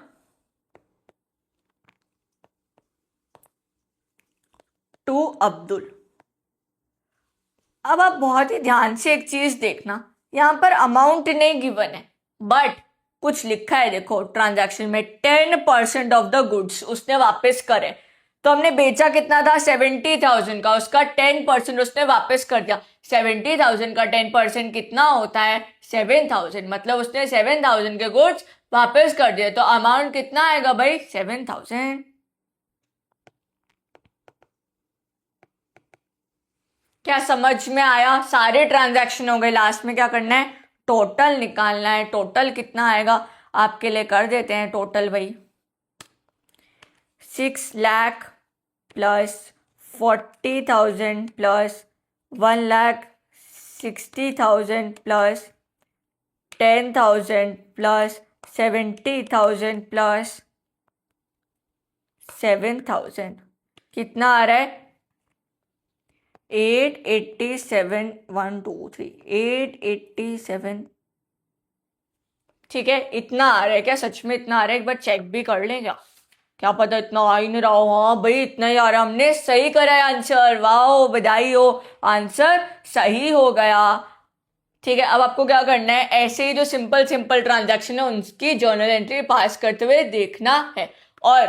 Speaker 1: to Abdul. अब आप बहुत ही ध्यान से एक चीज देखना, यहां पर अमाउंट नहीं गिवन है बट कुछ लिखा है। देखो ट्रांजैक्शन में 10% ऑफ द गुड्स उसने वापस करे। तो हमने बेचा कितना था? 70,000 का, उसका 10% उसने वापस कर दिया। 70,000 का 10% कितना होता है? 7,000। मतलब उसने 7,000 के गुड्स वापस कर दिए। तो अमाउंट कितना आएगा भाई? 7,000। क्या समझ में आया? सारे ट्रांजैक्शन हो गए। लास्ट में क्या करना है? टोटल निकालना है। टोटल कितना आएगा आपके लिए? कर देते हैं टोटल भाई। 6 lakh plus 40,000 plus 1,60,000 plus 10,000 plus 70,000 plus 7,000 कितना आ रहा है? 887 1 2 3 887। ठीक है, इतना आ रहा है क्या? सच में इतना आ रहा है? एक बार चेक भी कर लें क्या? क्या पता इतना आ ही नहीं रहा हो। हाँ भाई इतना ही आ रहा है। हमने सही करा है आंसर। वाह, बधाई हो, आंसर सही हो गया। ठीक है, अब आपको क्या करना है? ऐसे ही जो सिंपल सिंपल ट्रांजैक्शन है उनकी जर्नल एंट्री पास करते हुए देखना है और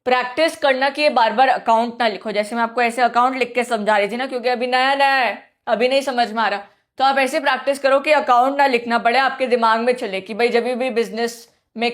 Speaker 1: प्रैक्टिस करना कि ये बार बार अकाउंट ना लिखो। जैसे मैं आपको ऐसे अकाउंट लिख के समझा रही थी ना, क्योंकि अभी नया नया है, अभी नहीं समझ में आ रहा, तो आप ऐसे प्रैक्टिस करो कि अकाउंट ना लिखना पड़े, आपके दिमाग में चले कि भाई जब भी बिजनेस में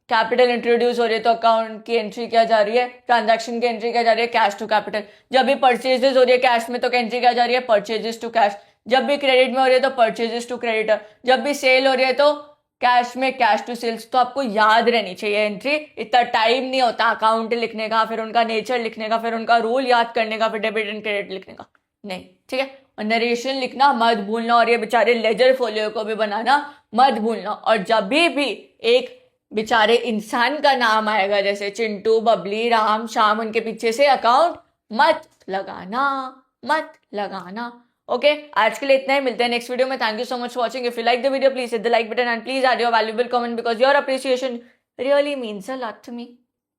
Speaker 1: कैपिटल इंट्रोड्यूस हो रही है तो अकाउंट की एंट्री क्या जा रही है? ट्रांजैक्शन की एंट्री क्या जा रही है? Cash to capital. जब भी परचेजेस हो रही है कैश में तो एंट्री क्या जा रही है? Purchases to cash. जब भी क्रेडिट में हो रही है तो परचेजेस टू क्रेडिटर। जब भी सेल हो रही है तो कैश में कैश टू सेल्स। तो आपको याद रहनी चाहिए एंट्री। इतना टाइम नहीं होता अकाउंट लिखने का, फिर उनका नेचर लिखने का, फिर उनका रूल याद करने का, फिर डेबिट एंड क्रेडिट लिखने का नहीं। ठीक है, और नरेशन लिखना मत भूलना और ये बेचारे लेजर फोलियो को भी बनाना मत भूलना। और जब भी एक बेचारे इंसान का नाम आएगा जैसे चिंटू, बबली, राम, श्याम, उनके पीछे से अकाउंट मत लगाना, मत लगाना। ओके, आज के लिए इतना ही। मिलते हैं नेक्स्ट वीडियो में। Thank you so much for watching. If you like the video please hit the like button and please add your valuable comment because your appreciation really means a lot to me.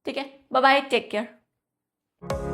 Speaker 1: ठीक है, bye bye, take care.